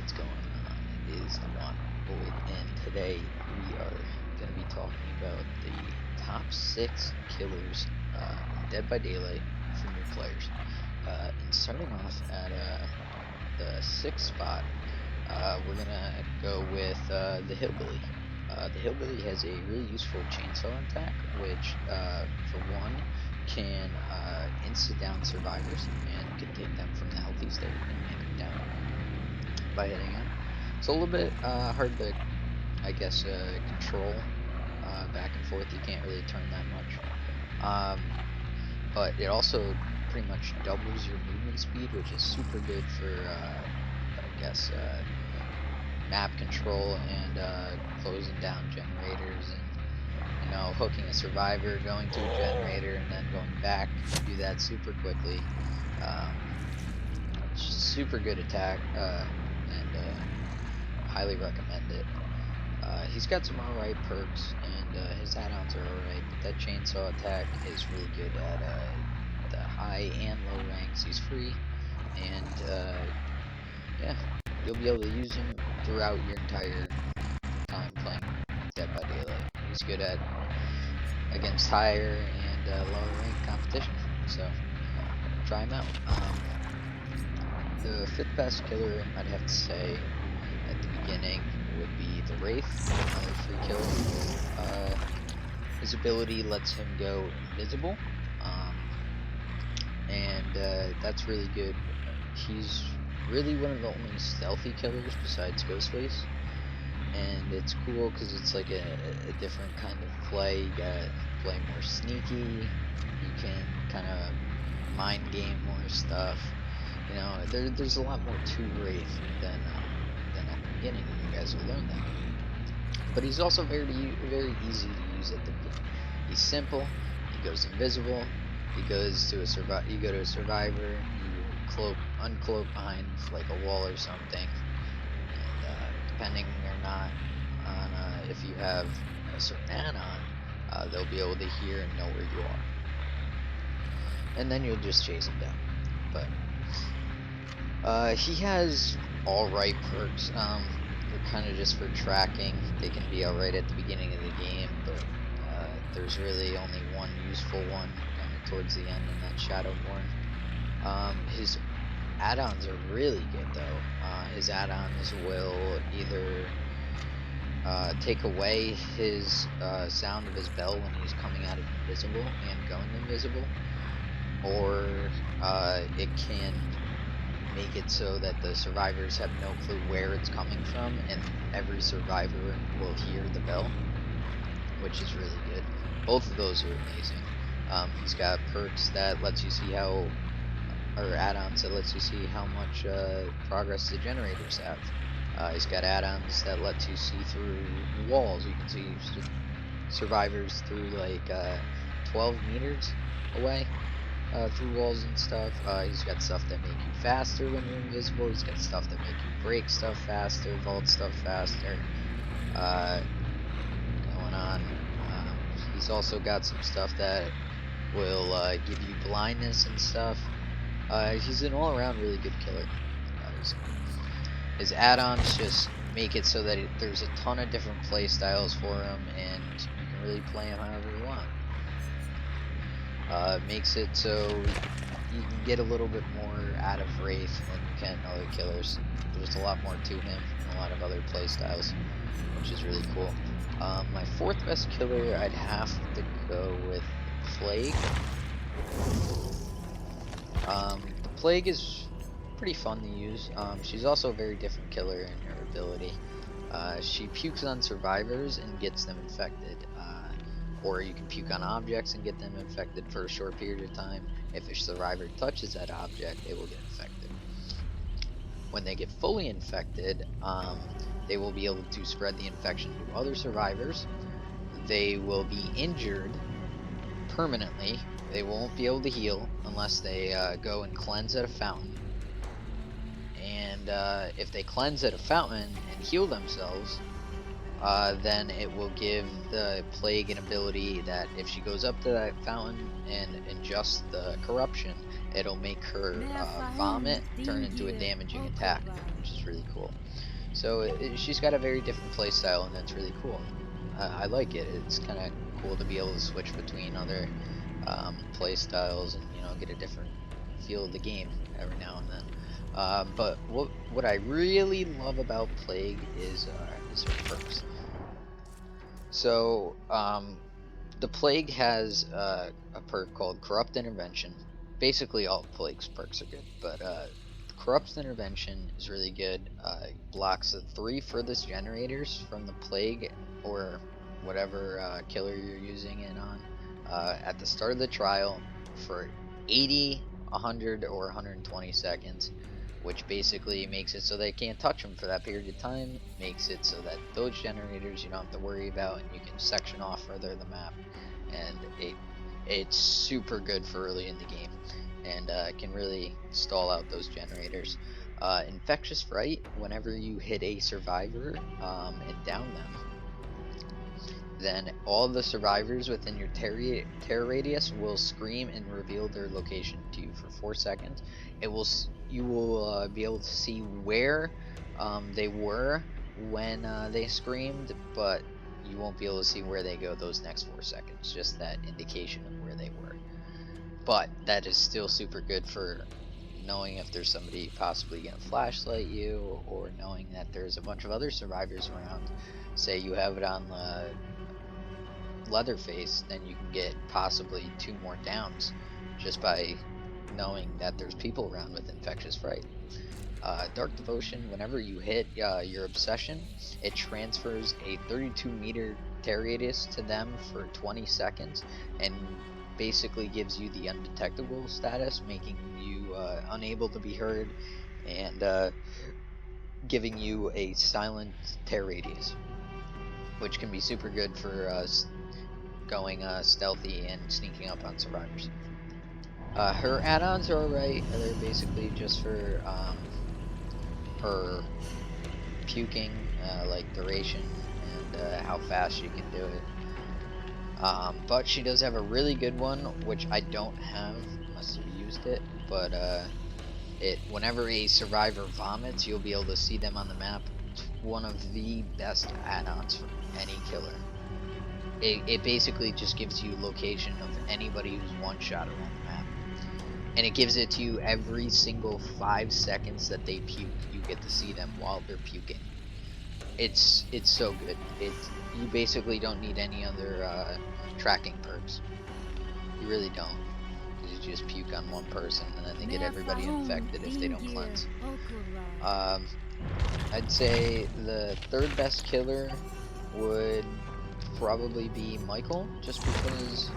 what's going on? It is the One Boy, and today we are going to be talking about the top 6 killers in Dead by Daylight for new players. And starting off at the 6th spot, we're going to go with the Hillbilly. The Hillbilly has a really useful chainsaw attack, which, for one, can insta-down survivors and can take them from the healthy state and make them down by hitting it. It's a little bit hard to, I guess, control back and forth. You can't really turn that much. But it also pretty much doubles your movement speed, which is super good for, I guess, map control and closing down generators and, you know, hooking a survivor, going to a generator, and then going back. You can do that super quickly. Super good attack, and highly recommend it. He's got some alright perks, and his add-ons are alright, but that chainsaw attack is really good at the high and low ranks. He's free, and yeah, you'll be able to use him throughout your entire time playing Dead by Daylight. He's good at against higher and lower rank competition, so try him out. The 5th best killer, I'd have to say, at the beginning would be the Wraith, another free kill. His ability lets him go invisible, and that's really good. He's really one of the only stealthy killers besides Ghostface, and it's cool because it's like a different kind of play. You gotta play more sneaky, you can kind of mind game more stuff. You know, there's a lot more to Wraith than at the beginning, and you guys will learn that. But he's also very easy to use at the beginning. He's simple. He goes invisible. He goes to a you go to a survivor. You uncloak behind like a wall or something. And depending or not on if you have a certain add-on, they'll be able to hear and know where you are. And then you'll just chase him down. But he has alright perks. They're kind of just for tracking. They can be alright at the beginning of the game, but there's really only one useful one kind of towards the end, and that's Shadowborn. His add-ons are really good though. His add-ons will either take away his sound of his bell when he's coming out of invisible and going invisible, or it can make it so that the survivors have no clue where it's coming from, and every survivor will hear the bell, which is really good. Both of those are amazing. He's got perks that lets you see how, or add-ons that lets you see how much progress the generators have. He's got add-ons that lets you see through walls. You can see survivors through like 12 meters away. Through walls and stuff. He's got stuff that make you faster when you're invisible. He's got stuff that make you break stuff faster, vault stuff faster. Going on. He's also got some stuff that will give you blindness and stuff. He's an all-around really good killer. His add-ons just make it so that there's a ton of different play styles for him, and you can really play him however you want. Makes it so you can get a little bit more out of Wraith than you can other killers. There's a lot more to him and a lot of other playstyles, which is really cool. My 4th best killer, I'd have to go with Plague. The Plague is pretty fun to use. She's also a very different killer in her ability. She pukes on survivors and gets them infected. Or you can puke on objects and get them infected for a short period of time. If a survivor touches that object, they will get infected. When they get fully infected, they will be able to spread the infection to other survivors. They will be injured permanently. They won't be able to heal unless they go and cleanse at a fountain. And if they cleanse at a fountain and heal themselves, then it will give the plague an ability that if she goes up to that fountain and ingests the corruption, it'll make her vomit turn into a damaging attack, which is really cool. So she's got a very different playstyle, and that's really cool. I like it. It's kind of cool to be able to switch between other playstyles and get a different feel of the game every now and then. But what I really love about Plague is her perks. So the Plague has a perk called Corrupt Intervention. Basically, all Plague's perks are good, but Corrupt Intervention is really good. It blocks the 3 furthest generators from the Plague or whatever killer you're using it on at the start of the trial for 80, 100, or 120 seconds, which basically makes it so they can't touch them for that period of time, makes it so that those generators you don't have to worry about, and you can section off further the map, and it's super good for early in the game, and can really stall out those generators. Infectious Fright, whenever you hit a survivor and down them, then all the survivors within your terror radius will scream and reveal their location to you for 4 seconds. You will be able to see where they were when they screamed, but you won't be able to see where they go those next 4 seconds. Just that indication of where they were. But that is still super good for knowing if there's somebody possibly gonna flashlight you, or knowing that there's a bunch of other survivors around. Say you have it on the Leatherface, then you can get possibly 2 more downs just by knowing that there's people around with Infectious Fright. Dark Devotion, whenever you hit your obsession, it transfers a 32-meter terror radius to them for 20 seconds and basically gives you the undetectable status, making you unable to be heard, and giving you a silent terror radius, which can be super good for going stealthy and sneaking up on survivors. Her add-ons are alright. They're basically just for her puking, like duration and how fast she can do it. But she does have a really good one, which I don't have, must have used it, but whenever a survivor vomits, you'll be able to see them on the map. It's one of the best add-ons for any killer. It basically just gives you location of anybody who's one-shot around the map. And it gives it to you every single 5 seconds that they puke. You get to see them while they're puking. It's so good. You basically don't need any other tracking perks. You really don't. You just puke on one person, and then they get everybody infected if they don't cleanse. I'd say the 3rd best killer would probably be Michael, just because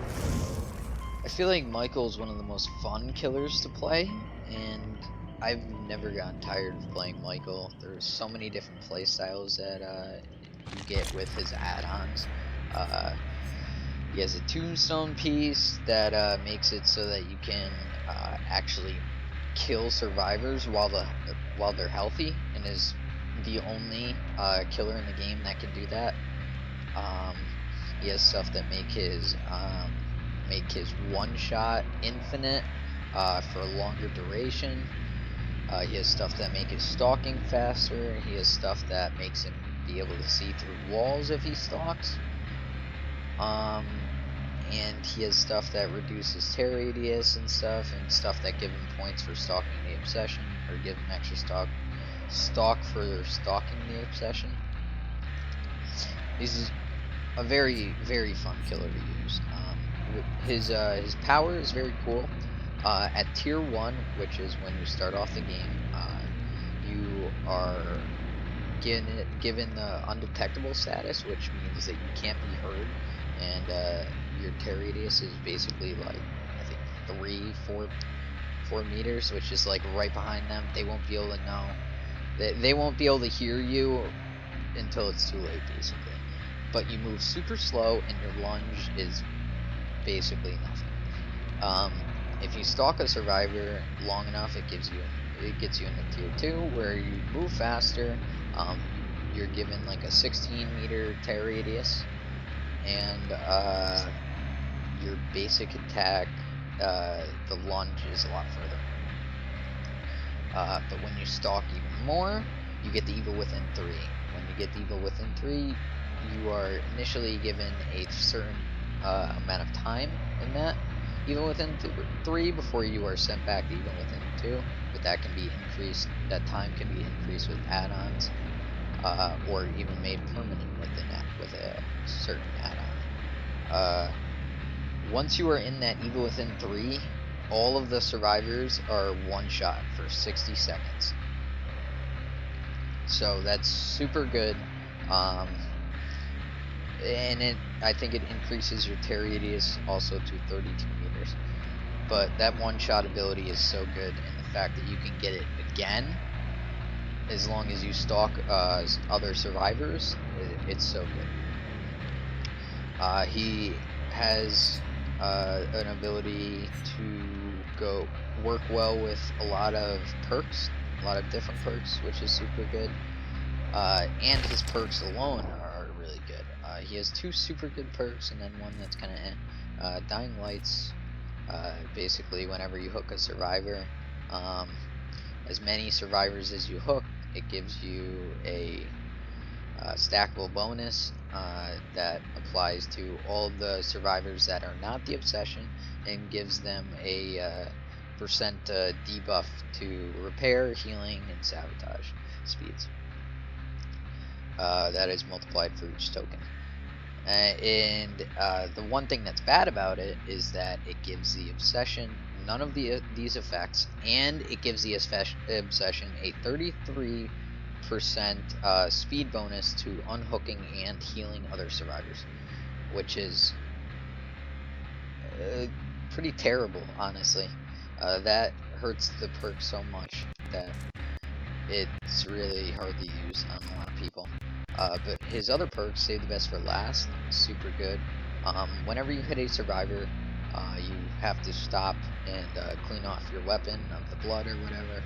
I feel like Michael's one of the most fun killers to play, and I've never gotten tired of playing Michael. There's so many different playstyles that you get with his add-ons. He has a tombstone piece that makes it so that you can actually kill survivors while they're healthy, and is the only killer in the game that can do that. He has stuff that make his one-shot infinite for a longer duration. He has stuff that make his stalking faster. He has stuff that makes him be able to see through walls if he stalks. And he has stuff that reduces terror radius and stuff that give him points for stalking the obsession, or give him extra stock for stalking the obsession. He's a very, very fun killer to use. His power is very cool. At tier 1, which is when you start off the game, you are given the undetectable status, which means that you can't be heard, and your terror radius is basically like, I think 4 meters, which is like right behind them. They won't be able to know. They won't be able to hear you until it's too late, basically. But you move super slow, and your lunge is basically nothing. If you stalk a survivor long enough, it gets you into tier 2, where you move faster. you're given like a 16-meter tear radius, and your basic attack, the lunge is a lot further. But when you stalk even more, you get the evil within 3. When you get the evil within 3, you are initially given a certain amount of time in that evil within 3 before you are sent back to evil within 2. But that can be increased. That time can be increased with add-ons, or even made permanent with a certain add-on. Once you are in that evil within 3, all of the survivors are one shot for 60 seconds. So that's super good. And I think it increases your tear radius also to 32 meters. But that one shot ability is so good, and the fact that you can get it again as long as you stalk other survivors, it's so good. He has an ability to work well with a lot of perks, a lot of different perks, which is super good. And his perks alone are really good. He has 2 super good perks and then one that's kind of Dying Lights. Basically, whenever you hook a survivor, as many survivors as you hook, it gives you a stackable bonus that applies to all the survivors that are not the obsession, and gives them a percent debuff to repair, healing, and sabotage speeds. That is multiplied for each token. And the one thing that's bad about it is that it gives the obsession none of these effects, and it gives the obsession a 33% speed bonus to unhooking and healing other survivors, which is pretty terrible, honestly. That hurts the perk so much that it's really hard to use on a lot of people. But his other perks, Save the Best for Last, super good. Whenever you hit a survivor, you have to stop and clean off your weapon of the blood or whatever.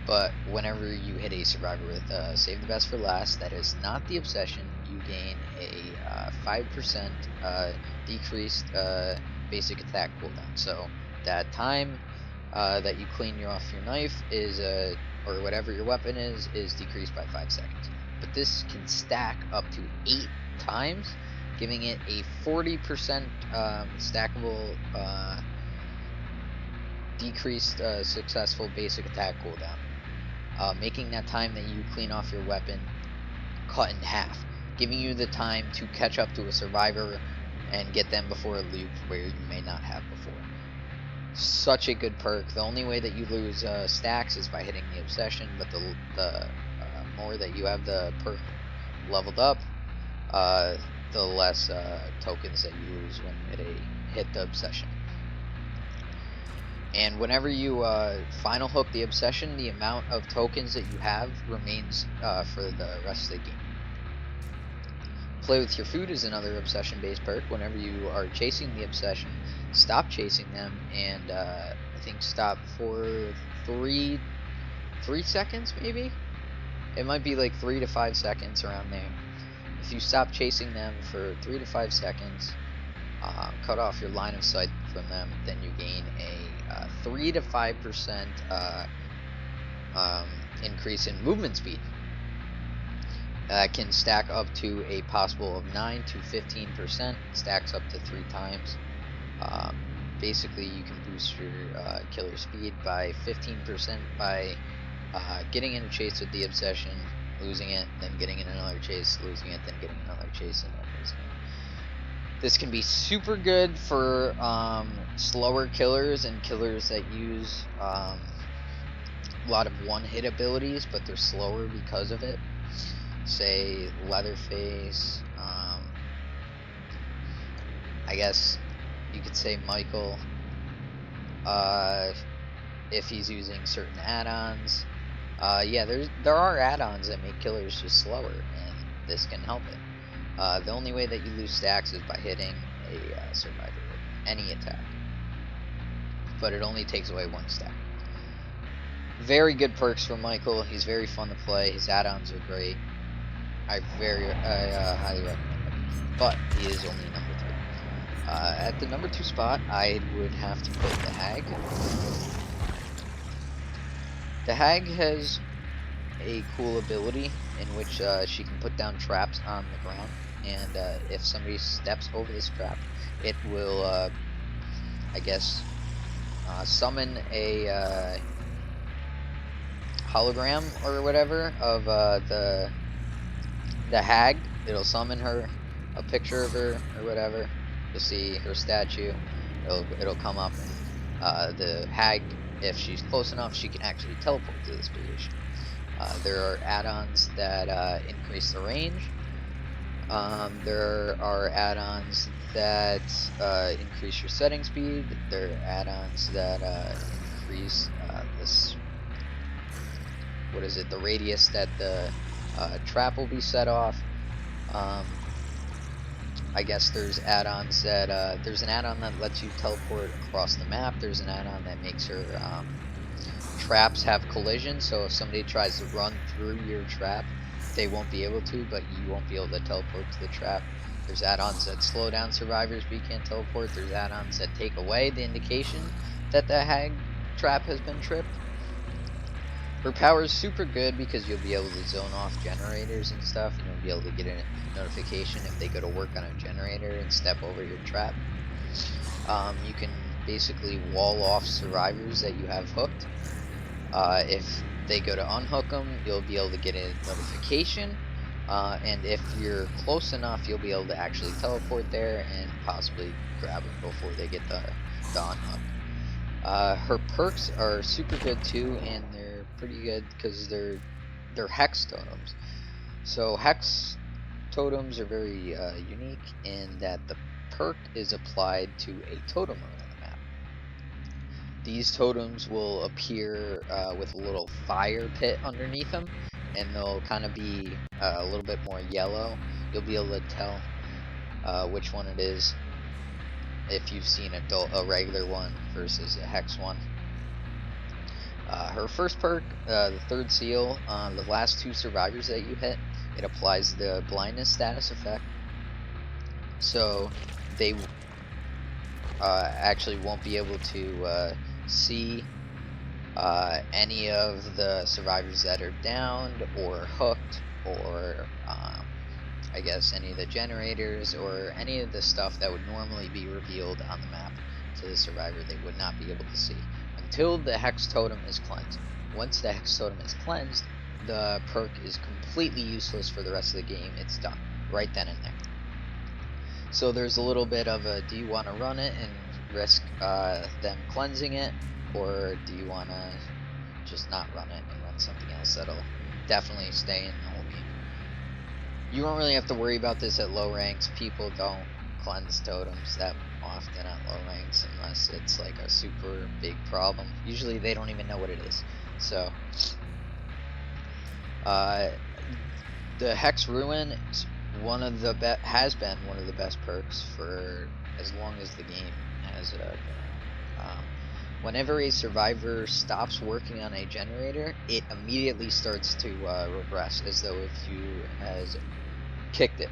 But whenever you hit a survivor with Save the Best for Last, that is not the obsession, you gain a 5% decreased basic attack cooldown. So that time that you clean off your knife is, or whatever your weapon is decreased by 5 seconds. But this can stack up to 8 times, giving it a 40% stackable decreased successful basic attack cooldown, making that time that you clean off your weapon cut in half, giving you the time to catch up to a survivor and get them before a loop where you may not have before. Such a good perk. The only way that you lose stacks is by hitting the obsession, but the more that you have the perk leveled up, the less tokens that you lose when you hit the obsession. And whenever you final hook the obsession, the amount of tokens that you have remains for the rest of the game. Play with Your Food is another obsession-based perk. Whenever you are chasing the obsession, stop chasing them, and I think stop for 3 seconds, maybe? It might be like 3 to 5 seconds, around there. If you stop chasing them for 3 to 5 seconds, cut off your line of sight from them, then you gain a 3 to 5% increase in movement speed. Can stack up to a possible of 9 to 15%, stacks up to 3 times. Basically, you can boost your killer speed by 15% by getting in a chase with the obsession, losing it, then getting in another chase, losing it, then getting another chase, and then losing it. This can be super good for slower killers and killers that use a lot of one-hit abilities, but they're slower because of it. Say Leatherface, I guess you could say Michael, if he's using certain add-ons. Yeah, there are add-ons that make killers just slower, and this can help it. The only way that you lose stacks is by hitting a survivor with any attack, but it only takes away 1 stack. Very good perks for Michael. He's very fun to play. His add-ons are great. I highly recommend him. But he is only number 3. At the number 2 spot, I would have to put the Hag. The Hag has a cool ability in which she can put down traps on the ground, and if somebody steps over this trap, it will, I guess, summon a hologram or whatever of the Hag. It'll summon her, a picture of her or whatever. You'll see her statue. It'll come up, and the Hag, if she's close enough, she can actually teleport to this position. There are add-ons that increase the range. There are add-ons that increase your setting speed. There are add-ons that increase this. What is it? The radius that the trap will be set off. I guess there's add-ons that there's an add-on that lets you teleport across the map. There's an add-on that makes her traps have collision, so if somebody tries to run through your trap, they won't be able to, but you won't be able to teleport to the trap. There's add-ons that slow down survivors but you can't teleport. There's add-ons that take away the indication that the Hag trap has been tripped. Her power is super good because you'll be able to zone off generators and stuff, and you'll be able to get a notification if they go to work on a generator and step over your trap. You can basically wall off survivors that you have hooked. If they go to unhook them, you'll be able to get a notification, and if you're close enough, you'll be able to actually teleport there and possibly grab them before they get the unhook. Her perks are super good too, and they're pretty good because they're hex totems. So hex totems are very unique in that the perk is applied to a totem rune on the map. These totems will appear with a little fire pit underneath them, and they'll kind of be a little bit more yellow. You'll be able to tell which one it is if you've seen a regular one versus a hex one. Her first perk, the third seal, the last 2 survivors that you hit, it applies the blindness status effect. So they actually won't be able to see any of the survivors that are downed or hooked, or I guess any of the generators or any of the stuff that would normally be revealed on the map to the survivor. They would not be able to see until the hex totem is cleansed. Once the hex totem is cleansed, the perk is completely useless for the rest of the game. It's done right then and there. So there's a little bit of a, do you want to run it and risk them cleansing it, or do you want to just not run it and run something else that'll definitely stay in the whole game? You don't really have to worry about this at low ranks. People don't cleanse totems that often at low ranks unless it's like a super big problem. Usually they don't even know what it is. So the Hex Ruin is has been one of the best perks for as long as the game has been around. Whenever a survivor stops working on a generator, it immediately starts to regress, as though if you has kicked it.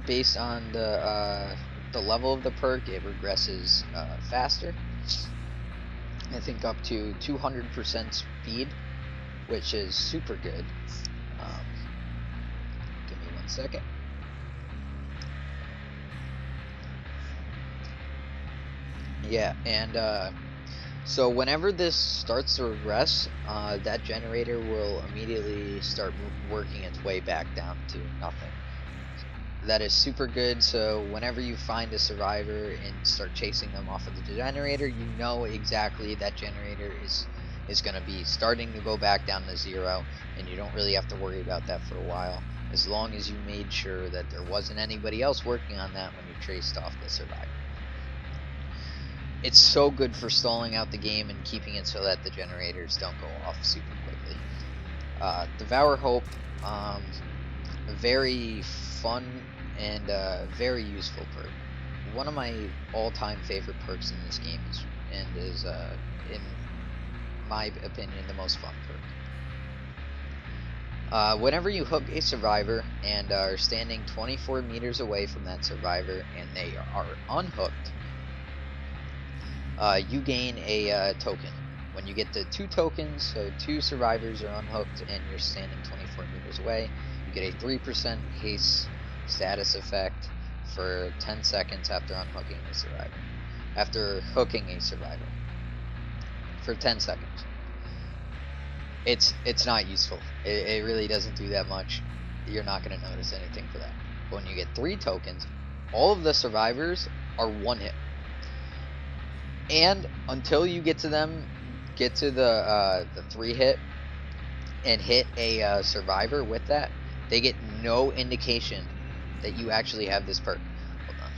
Based on the level of the perk, it regresses faster. I think up to 200% speed, which is super good. Give me 1 second. Yeah, and so whenever this starts to regress, that generator will immediately start working its way back down to nothing. That is super good, so whenever you find a survivor and start chasing them off of the generator, you know exactly that generator is going to be starting to go back down to 0, and you don't really have to worry about that for a while, as long as you made sure that there wasn't anybody else working on that when you traced off the survivor. It's so good for stalling out the game and keeping it so that the generators don't go off super quickly. Devour Hope, a very fun and very useful perk. One of my all-time favorite perks in this game is and is, in my opinion, the most fun perk. Whenever you hook a survivor and are standing 24 meters away from that survivor and they are unhooked, you gain a token. When you get to 2 tokens, so 2 survivors are unhooked and you're standing 24 meters away, you get a 3% haste status effect for 10 seconds after unhooking a survivor. After hooking a survivor. For 10 seconds. It's not useful. It really doesn't do that much. You're not going to notice anything for that. But when you get 3 tokens, all of the survivors are 1 hit. And until you get to them, get to the 3 hit and hit a survivor with that, they get no indication that you actually have this perk. Hold on.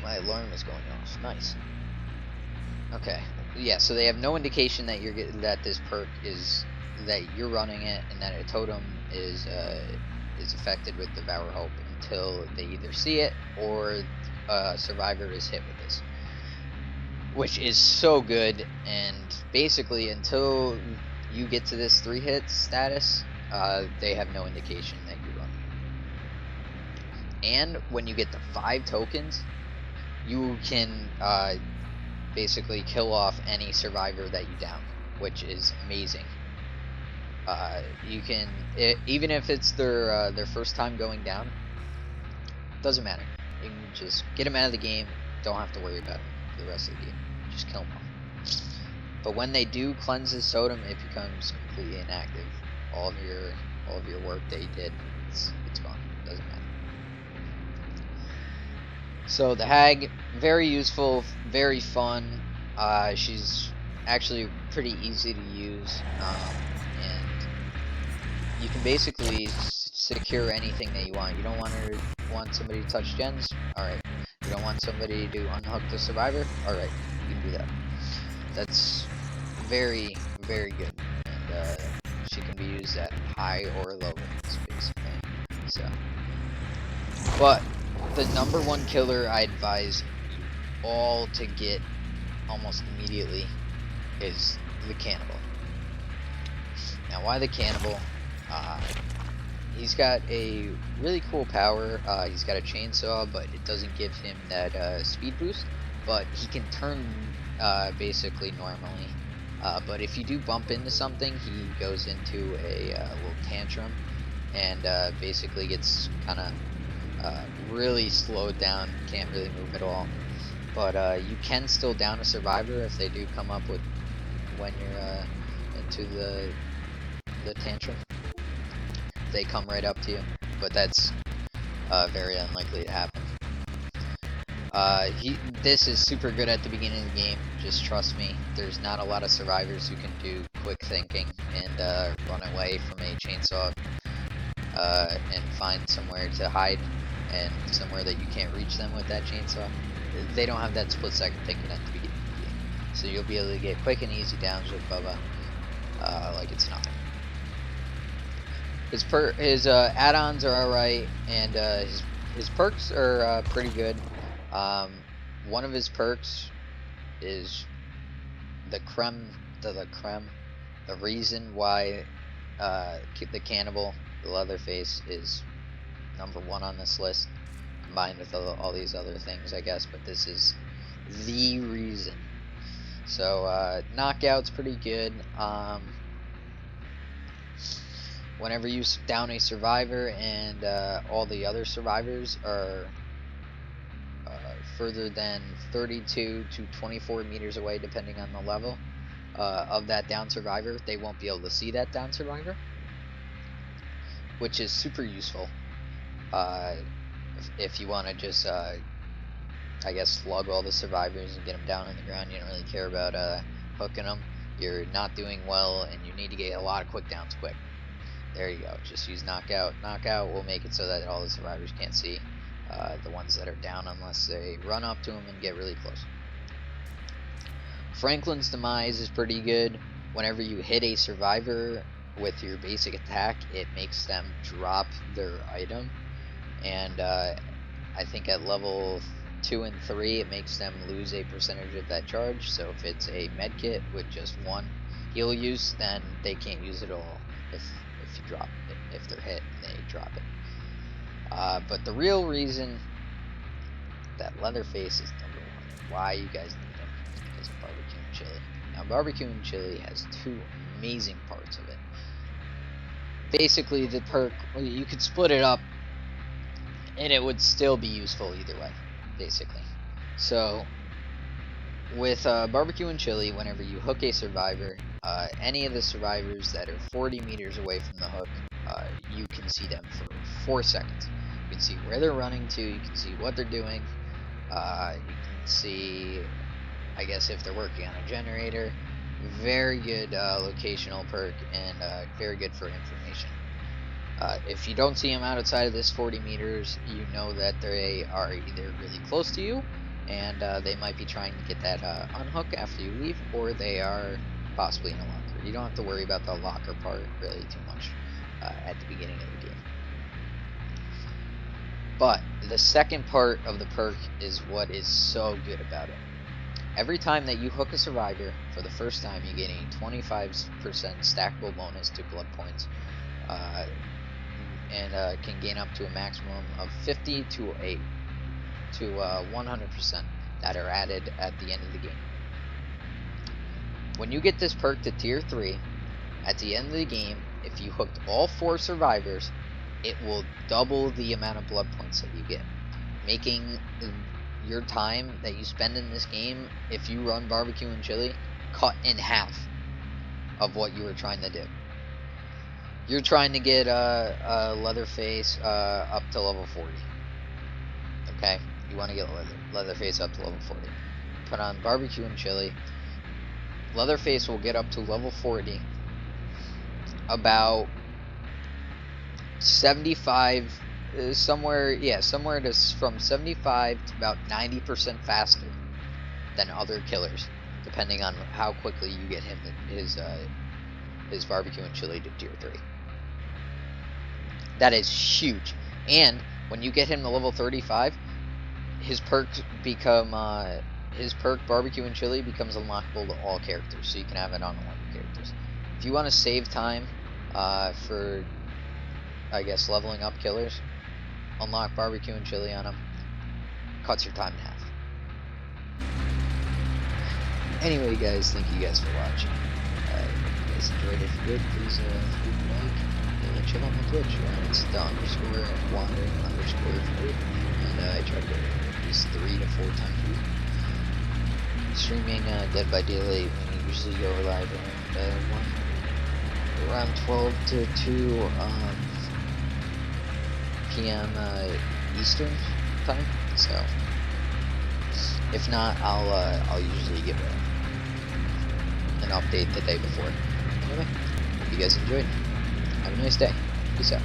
My alarm is going off. Nice. Okay. Yeah, so they have no indication that that this perk is that you're running it and that a totem is affected with Devour Hope until they either see it or a survivor is hit with this, which is so good. And basically until you get to this 3 hit status, they have no indication that you're running it. And when you get to 5 tokens, you can basically kill off any survivor that you down, which is amazing. You can, even if it's their first time going down, doesn't matter. You can just get them out of the game. Don't have to worry about them for the rest of the game. Just kill them off. But when they do cleanse his totem, it becomes completely inactive. All of your work that you did, it's gone. Doesn't matter. So the hag, very useful, very fun. She's actually pretty easy to use, and you can basically secure anything that you want. You don't want somebody to touch gens? Alright. You don't want somebody to unhook the survivor? Alright, you can do that. That's very, very good. And she can be used at high or low rates, basically. So, but the #1 killer I advise all to get almost immediately is the Cannibal. Now, why the Cannibal? He's got a really cool power. He's got a chainsaw, but it doesn't give him that speed boost. But he can turn basically normally. But if you do bump into something, he goes into a little tantrum and basically gets kind of really slowed down. Can't really move at all. But you can still down a survivor if they do come up with when you're into the tantrum. They come right up to you, but that's very unlikely to happen. This is super good at the beginning of the game. Just trust me. There's not a lot of survivors who can do quick thinking and run away from a chainsaw and find somewhere to hide and somewhere that you can't reach them with that chainsaw. They don't have that split second thinking at the beginning of the game. So you'll be able to get quick and easy downs with Bubba like it's nothing. His add-ons are alright, and his perks are pretty good. One of his perks is the creme de la creme. The reason why the Cannibal, the Leatherface, is #1 on this list, combined with all these other things, I guess, but this is the reason. So knockout's pretty good. Whenever you down a survivor and all the other survivors are further than 32 to 24 meters away, depending on the level of that down survivor, they won't be able to see that down survivor, which is super useful if you want to just I guess slug all the survivors and get them down on the ground. You don't really care about hooking them. You're not doing well and you need to get a lot of quick downs quick. There you go. Just use knockout. Knockout will make it so that all the survivors can't see the ones that are down unless they run up to them and get really close. Franklin's Demise is pretty good. Whenever you hit a survivor with your basic attack, it makes them drop their item. And I think at level 2 and 3, it makes them lose a percentage of that charge. So if it's a med kit with just 1 heal use, then they can't use it all if you drop it, if they're hit and they drop it. But the real reason that Leatherface is number 1 and why you guys need him is because of Barbecue and Chili. Now, Barbecue and Chili has 2 amazing parts of it. Basically, the perk, you could split it up and it would still be useful either way, basically. So, with Barbecue and Chili, whenever you hook a survivor, any of the survivors that are 40 meters away from the hook, you can see them for 4 seconds. You can see where they're running to, you can see what they're doing, you can see, I guess, if they're working on a generator. Very good locational perk and very good for information. If you don't see them outside of this 40 meters, you know that they are either really close to you and they might be trying to get that unhook after you leave, or they are possibly in a locker. You don't have to worry about the locker part really too much at the beginning of the game. But the second part of the perk is what is so good about it. Every time that you hook a survivor for the first time, you gain a 25% stackable bonus to blood points, and can gain up to a maximum of 50 to 100% that are added at the end of the game. When you get this perk to tier 3, at the end of the game, if you hooked all 4 survivors, it will double the amount of blood points that you get, making your time that you spend in this game, if you run Barbecue and Chili, cut in half of what you were trying to do. You're trying to get Leatherface up to level 40. Okay, you want to get Leatherface up to level 40. Put on Barbecue and Chili. Leatherface will get up to level 40 about 75, somewhere from 75 to about 90% faster than other killers, depending on how quickly you get him his Barbecue and Chili to tier 3. That is huge. And when you get him to level 35, his perks become Barbecue and Chili becomes unlockable to all characters, so you can have it on all your characters. If you want to save time for, I guess, leveling up killers, unlock Barbecue and Chili on them. Cuts your time in half. Anyway, guys, thank you guys for watching. If you guys enjoyed it, if you did, please leave a like and check out my Twitch. It's the _wandering_food, and I try to go at least 3 to 4 times a week. Streaming Dead by Daylight, when we usually go live around 12 to 2 p.m. Eastern time. So if not, I'll usually give an update the day before. Anyway, hope you guys enjoyed. Have a nice day. Peace out.